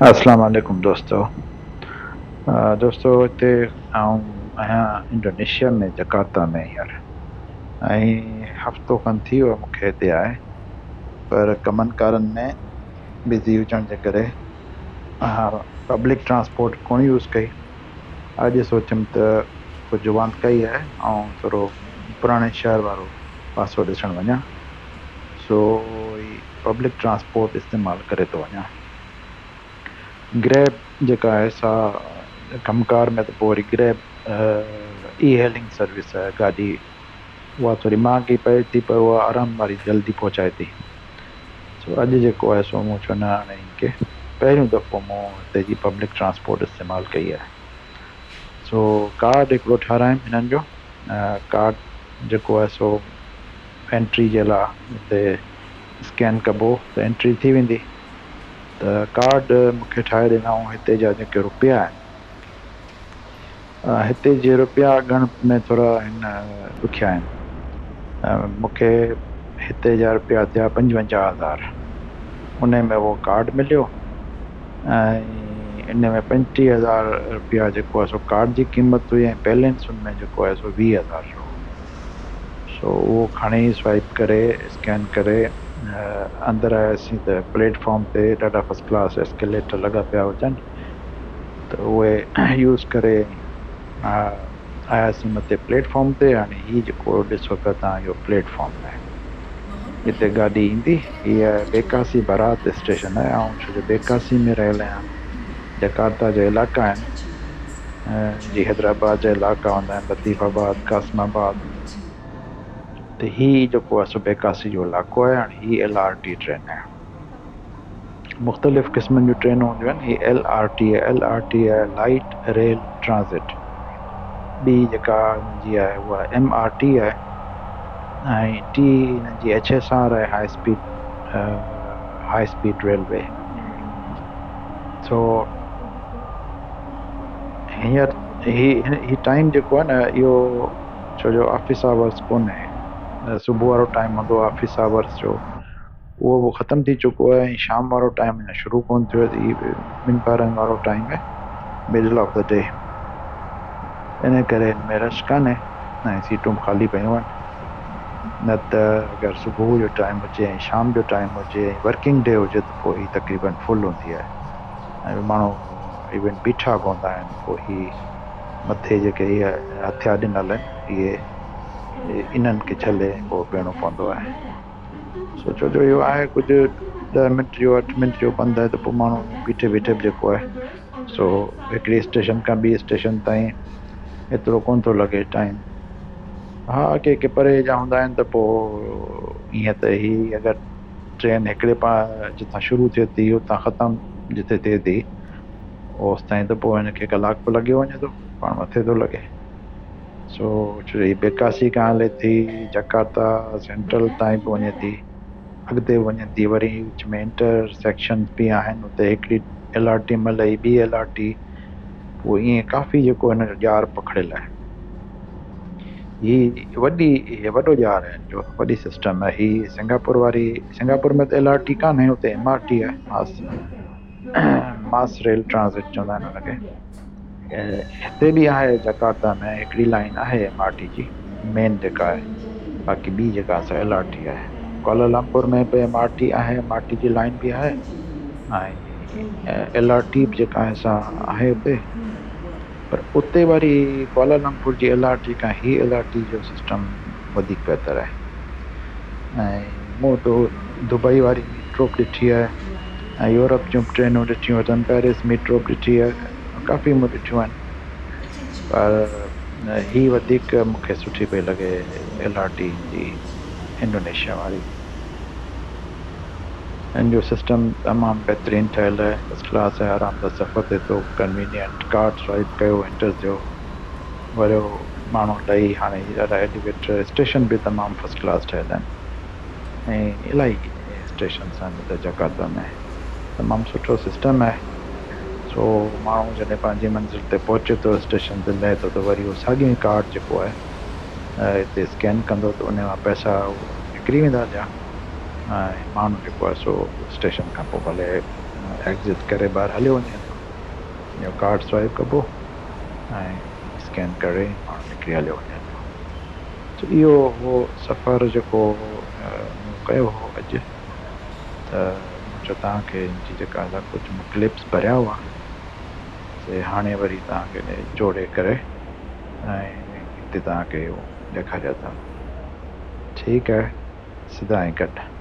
अस्सलाम वालेकुम दोस्तों। दोस्तों हिते आऊं आहियां इंडोनेशिया में जकार्ता में हींअर। ऐं हफ़्तो खनि थी वियो मूंखे हिते आहे, पर कमनि कारनि में बिज़ी हुजण जे करे पब्लिक ट्रांसपोर्ट कोन यूज़ कई। अॼु सोचियमि त कुझु वांदि कई आहे ऐं थोरो पुराणे शहर वारो पासो ॾिसणु वञा, सो ई पब्लिक ट्रांसपोर्ट इस्तेमालु करे थो वञा। ग्रैब जेका आहे सा कमकार में त पोइ वरी ग्रैब ई हेलिंग सर्विस आहे गाॾी, उहा थोरी महांगी पए थी पर उहा आराम वारी जल्दी पहुचाए थी। सो अॼु जेको आहे सो मूं चयो न हाणे के पहिरियों दफ़ो मूं हिते जी पब्लिक ट्रांसपोर्ट इस्तेमालु कई आहे। सो कार्ड हिकिड़ो ठारायमि हिननि जो। कार्ड जेको आहे सो एंट्री जे लाइ हिते स्कैन कबो त एंट्री थी वेंदी। त कार्ड मूंखे ठाहे ॾिनऊं। हिते जा जेके रुपया आहिनि, हिते जे रुपया ॻण में थोरा हिन ॾुखिया आहिनि। मूंखे हिते जा रुपया थिया 55,000। उन में उहो कार्ड मिलियो ऐं इन में 35,000 रुपया जेको आहे सो कार्ड जी क़ीमत हुई ऐं बैलेंस उन में जेको आहे सो 20,000 जो। सो उहो खणी स्वाइप करे स्कैन करे अंदरि आयासीं त प्लेटफॉर्म ते ॾाढा फर्स्ट क्लास एस्केलेटर लॻा पिया हुजनि, त उहे यूज़ करे आयासीं मथे प्लेटफॉर्म ते। हाणे हीअ जेको ॾिसो पिया तव्हां, इहो प्लेटफॉर्म आहे, हिते गाॾी ईंदी। हीअ बेकासी बारात स्टेशन आहे। ऐं छो जो बेकासी में रहियल आहियां, जकार्ता जा इलाइक़ा आहिनि जीअं हैदराबाद जा इलाइक़ा हूंदा आहिनि, लतीफ़ाबाद, कासमाबाद, त हीअ जेको आहे सो बेकासी जो इलाइक़ो आहे। हाणे हीअ LRT ट्रेन आहे। मुख़्तलिफ़ क़िस्मनि जूं ट्रेनूं हूंदियूं आहिनि। हीअ LRT आहे, लाइट रेल ट्रांज़िट। ॿी जेका जी आहे उहा MRT आहे ऐं टी हिन जी HSR आहे, हाई स्पीड रेलवे। सो हींअर ही टाइम जेको आहे न, इहो छो जो ऑफिस आवर्स कोन्हे, सुबुह वारो टाइम हूंदो आहे ऑफिस आवर्स जो, उहो ख़तमु थी चुको आहे। ऐं शाम वारो टाइम अञा शुरू कोन थियो आहे। ॿिनि ॿारनि वारो टाइम आहे, मिडल ऑफ द डे। इन करे हिन में रश कान्हे ऐं सीटूं ख़ाली पियूं आहिनि। न त अगरि सुबुह जो टाइम हुजे ऐं शाम जो टाइम हुजे ऐं वर्किंग डे हुजे त पोइ ही तक़रीबन फुल हूंदी आहे ऐं माण्हू इवन बीठा बि हूंदा आहिनि। पोइ ही मथे जेके इहे हथिया ॾिनल आहिनि, इहे इन्हनि खे छले पोइ बीहणो पवंदो आहे। सोचो जो इहो आहे कुझु 10 मिंट जो 8 मिंट जो पंधु आहे, त पोइ माण्हू बीठे बीठे बि जेको आहे सो हिकिड़ी स्टेशन खां ॿी स्टेशन ताईं एतिरो कोन थो लॻे टाइम। हा, के परे जा हूंदा आहिनि त पोइ ईअं त ही अगरि ट्रेन हिकिड़े जितां शुरू थिए थी उतां ख़तमु जिते थिए थी ओसि ताईं, त पोइ हिनखे कलाक बि लॻी वञे थो, पाण मथे थो लॻे। सो छो ही बेकासी खां हले थी जकार्ता सेंट्रल ताईं बि वञे थी, अॻिते वञे थी वरी विच में इंटर सेक्शन बि आहिनि। उते हिकिड़ी LRT महिल ॿी LRT, पोइ ईअं काफ़ी जेको हिन जो ॼार पखिड़ियल आहे। ही वॾो ॼार आहे हिन जो, वॾी सिस्टम आहे ही। सिंगापुर में त LRT कान्हे, हुते MRT आहे, मास रेल ट्रांज़िट चवंदा आहिनि हुनखे। हिते बि आहे जकार्ता में हिकिड़ी लाइन आहे MRT जी, मेन जेका आहे। बाक़ी ॿी जेका असां LRT आहे। कुआलालंपुर में बि MRT आहे, MRT जी लाइन बि आहे ऐं LRT बि जेका आहे सा आहे हुते। पर उते वरी कुआलालंपुर जी LRT खां ही LRT जो सिस्टम वधीक बहितर आहे। ऐं मूं तो दुबई वारी मेट्रो बि ॾिठी आहे ऐं यूरोप जूं ट्रेनूं ॾिठियूं अथनि, पेरिस मेट्रो बि ॾिठी आहे, काफ़ी मूं ॾिठियूं आहिनि। पर ही वधीक मूंखे सुठी पई लॻे LRT जी, इंडोनेशिया वारी। हिन जो सिस्टम तमामु बहितरीनु ठहियल आहे, फर्स्ट क्लास आहे, आराम सां सफ़र थिए थो, कन्वीनियंट। कार्ड स्वाइप कयो, एंटर थियो, वरियो माण्हू लही। हाणे ॾाढा एलिवेटर स्टेशन बि तमामु फर्स्ट क्लास ठहियल आहिनि ऐं इलाही स्टेशन्स आहिनि हिते जकार्ता में। तमामु सुठो सिस्टम आहे। सो माण्हू जॾहिं पंहिंजी मंज़िल ते पहुचे थो, स्टेशन ते लहे थो, त वरी उहो साॻियो ई कार्ड जेको आहे हिते स्कैन कंदो त उन मां पैसा निकिरी वेंदा ॼा। ऐं माण्हू जेको आहे सो स्टेशन खां पोइ भले एग्ज़िट करे ॿाहिरि हलियो वञे थो, या कार्ड स्वाइप कबो ऐं स्कैन करे माण्हू निकिरी हलियो वञे थो। त इहो हो सफ़र जेको मूं कयो हो अॼु, त मूं चयो तव्हांखे इनजी जेका कुझु मूं क्लिप्स भरिया हुआ से हाणे वरी तव्हांखे ॾे जोड़े करे ऐं हिते तव्हांखे उहो ॾेखारिया था। ठीकु आहे, सिधा ऐं गॾु।